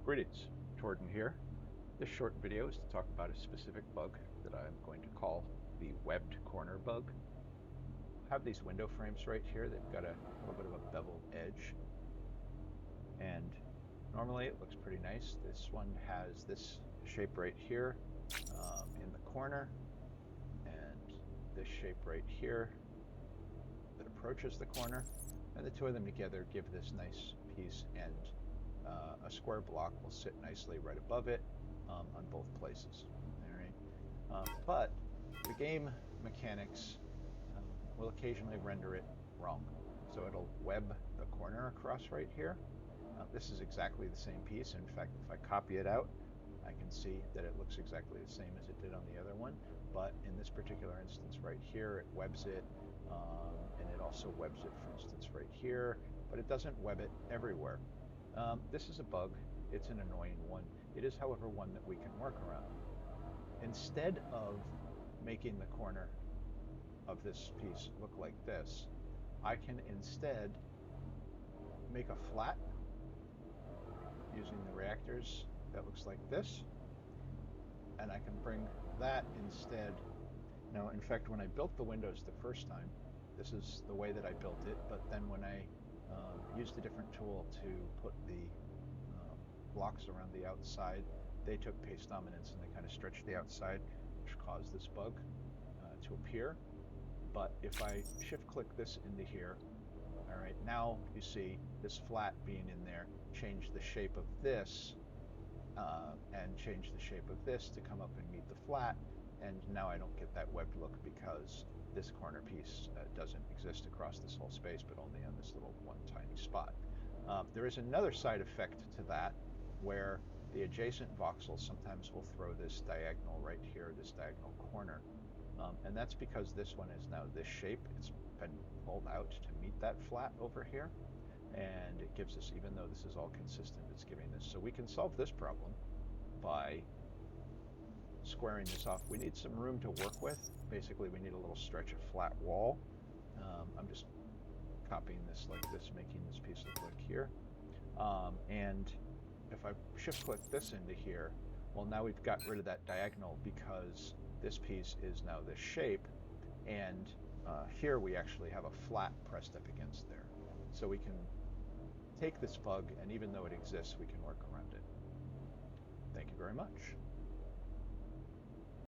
Greetings, Jordan here. This short video is to talk about a specific bug that I'm going to call the webbed corner bug. I have these window frames right here. They've got a little bit of a beveled edge, and normally it looks pretty nice. This one has this shape right here in the corner, and this shape right here that approaches the corner, and the two of them together give this nice piece, and a square block will sit nicely right above it on both places. All right, but the game mechanics will occasionally render it wrong. So it'll web the corner across right here. This is exactly the same piece. In fact, if I copy it out, I can see that it looks exactly the same as it did on the other one. But in this particular instance right here, it webs it, and it also webs it, for instance, right here, but it doesn't web it everywhere. This is a bug. It's an annoying one. It is, however, one that we can work around. Instead of making the corner of this piece look like this, I can instead make a flat using the reactors that looks like this, and I can bring that instead. Now, in fact, when I built the windows the first time, this is the way that I built it, but then when I used a different tool to put the blocks around the outside, they took paste dominance and they kind of stretched the outside, which caused this bug to appear. But if I shift click this into here, all right, now you see this flat being in there, change the shape of this and change the shape of this to come up and meet the flat. And now I don't get that webbed look because this corner piece doesn't exist across this whole space, but only on this little one tiny spot. There is another side effect to that where the adjacent voxels sometimes will throw this diagonal right here, this diagonal corner. And that's because this one is now this shape. It's been pulled out to meet that flat over here. And it gives us, even though this is all consistent, it's giving this. So we can solve this problem by squaring this off. We need some room to work with. Basically, we need a little stretch of flat wall. I'm just copying this like this, making this piece look like here. And if I shift click this into here, well, now we've got rid of that diagonal because this piece is now this shape. And here we actually have a flat pressed up against there. So we can take this bug, and even though it exists, we can work around it. Thank you very much.